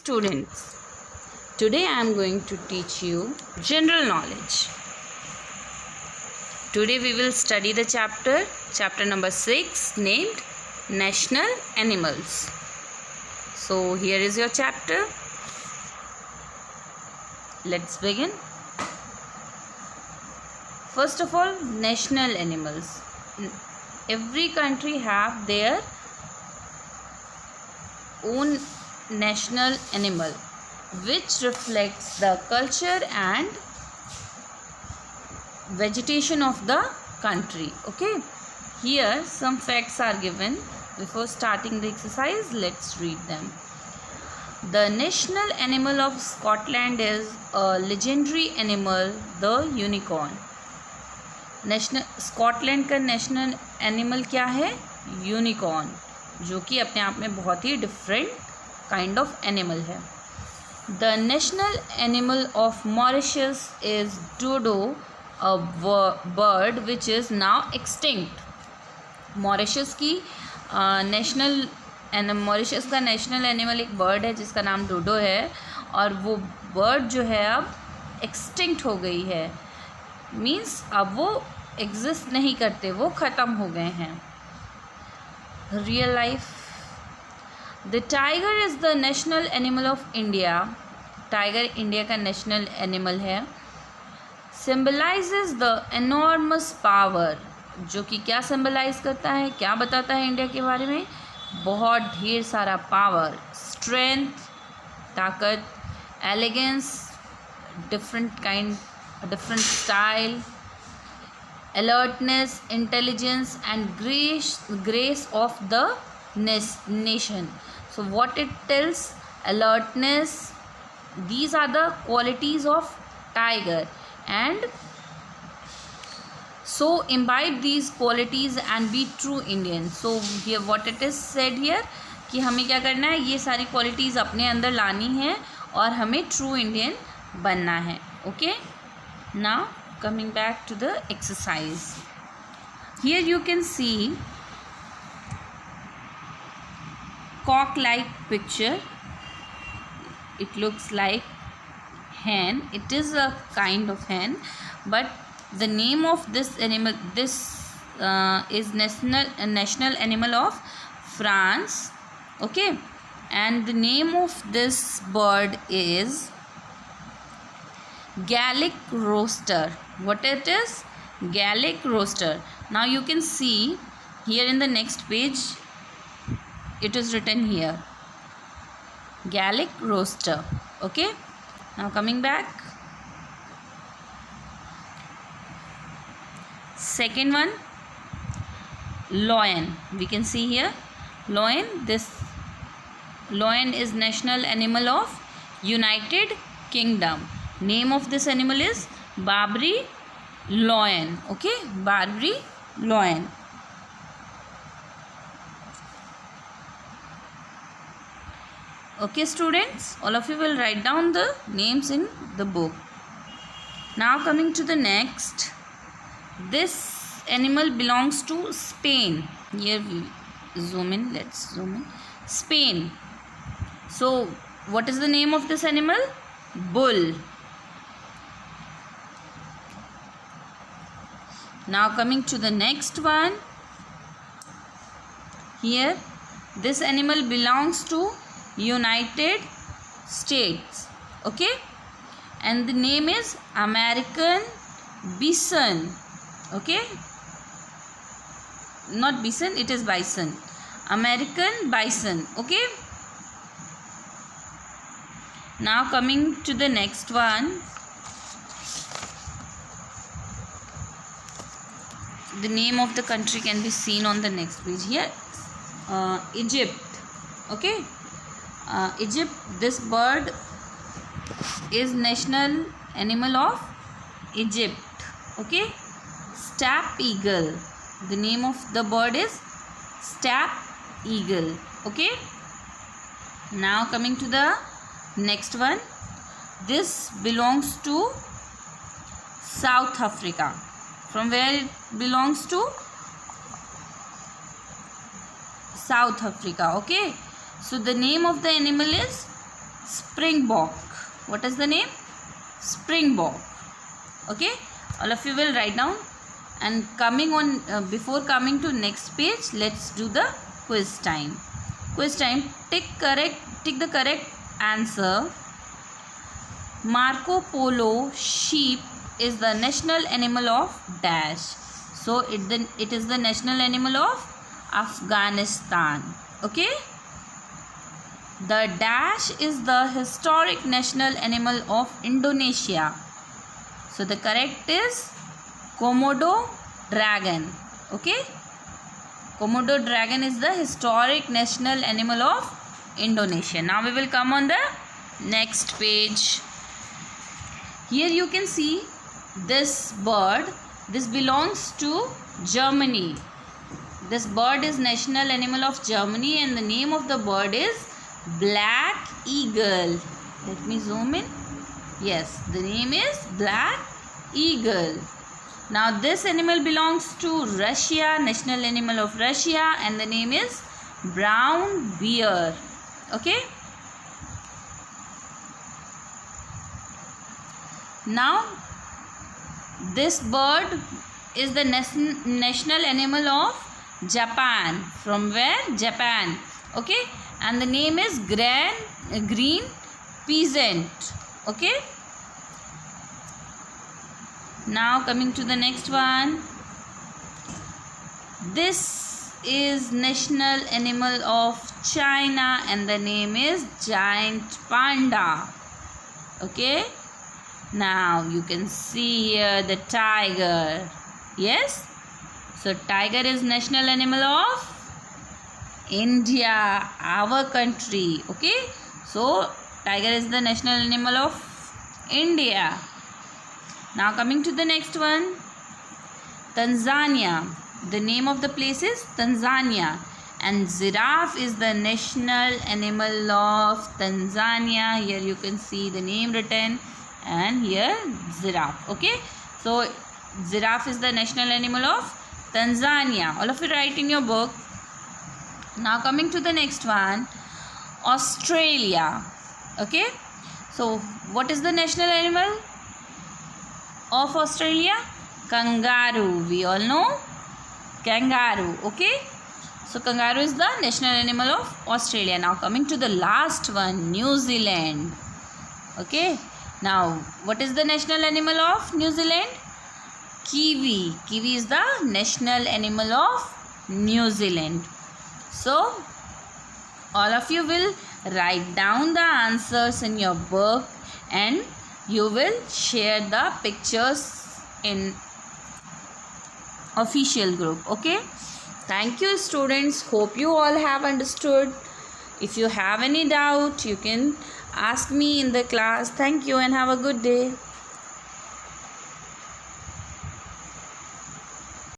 Students, today I am going to teach you general knowledge. Today we will study the chapter number 6, named National Animals. So here is your chapter. Let's begin. First of all, national animals. Every country have their own national animal which reflects the culture and vegetation of the country. Okay, here some facts are given. Before starting the exercise, let's read them. The national animal of Scotland is a legendary animal, the unicorn. Scotland का national animal क्या है? Unicorn, जो कि अपने आप में बहुत ही डिफरेंट काइंड ऑफ एनिमल है. The national animal of Mauritius is dodo, a bird which is now extinct. Mauritius का नेशनल एनिमल एक बर्ड है जिसका नाम डोडो है, और वो बर्ड जो है अब एक्सटिंक्ट हो गई है. मीन्स अब वो एग्जिस्ट नहीं करते, वो ख़त्म हो गए हैं. Real life. The tiger is the national animal of India. Tiger India का नेशनल एनिमल है. सिम्बलाइजेज द एनॉर्मस पावर, जो कि क्या सिम्बलाइज करता है, क्या बताता है इंडिया के बारे में? बहुत ढेर सारा पावर, स्ट्रेंथ, ताकत, elegance, different style, alertness, intelligence and grace of the nation. So what it tells? Alertness, these are the qualities of tiger, and so imbibe these qualities and be true Indian. So here what it is said here कि हमें क्या करना है, ये सारी qualities अपने अंदर लानी है और हमें true Indian बनना है. Okay. Now coming back to the exercise. Here you can see cock like picture. It looks like hen. It is a kind of hen, but the name of this animal, is national animal of France. Okay, and the name of this bird is Gallic rooster. What it is? Gallic rooster. Now you can see here in the next page, it is written here Gallic rooster. Okay, now coming back, second one, lion. We can see here lion. This lion is national animal of United Kingdom. Name of this animal is Barbary lion. Okay, Barbary lion. Okay students, all of you will write down the names in the book. Now coming to the next, this animal belongs to Spain. Here we zoom in, let's zoom in. Spain. So what is the name of this animal? Bull. Now coming to the next one, here this animal belongs to United States. Okay, and the name is American bison. Okay, not bison, it is bison. American bison. Okay, now coming to the next one, the name of the country can be seen on the next page here. Egypt. Okay, Egypt, this bird is national animal of Egypt. Okay, steppe eagle. The name of the bird is steppe eagle. Okay, now coming to the next one, this belongs to South Africa. From where it belongs to? South Africa. Okay, so the name of the animal is springbok. What is the name? Springbok. Okay, all of you will write down. And coming on before coming to next page, let's do the quiz time. Quiz time. Tick the correct answer. Marco Polo sheep is the national animal of dash. So it is the national animal of Afghanistan. Okay. The dash is the historic national animal of Indonesia. So the correct is Komodo dragon. Okay. Komodo dragon is the historic national animal of Indonesia. Now we will come on the next page. Here you can see this bird. This belongs to Germany. This bird is national animal of Germany and the name of the bird is black eagle. Let me zoom in. Yes, the name is black eagle. Now this animal belongs to Russia, national animal of Russia, and the name is brown bear. Okay. Now this bird is the national animal of Japan. From where? Japan. Okay. And the name is green peasant. Okay. Now coming to the next one. This is national animal of China and the name is giant panda. Okay. Now you can see here the tiger. Yes. So tiger is national animal of India, our country. Okay. So tiger is the national animal of India. Now coming to the next one. Tanzania. The name of the place is Tanzania. And giraffe is the national animal of Tanzania. Here you can see the name written. And here giraffe. Okay. So giraffe is the national animal of Tanzania. All of you write in your book. Now coming to the next one. Australia. Okay. So what is the national animal of Australia? Kangaroo. We all know kangaroo. Okay. So kangaroo is the national animal of Australia. Now coming to the last one. New Zealand. Okay. Now what is the national animal of New Zealand? Kiwi. Kiwi is the national animal of New Zealand. So all of you will write down the answers in your book and you will share the pictures in official group. Okay. Thank you students. Hope you all have understood. If you have any doubt, you can ask me in the class. Thank you and have a good day.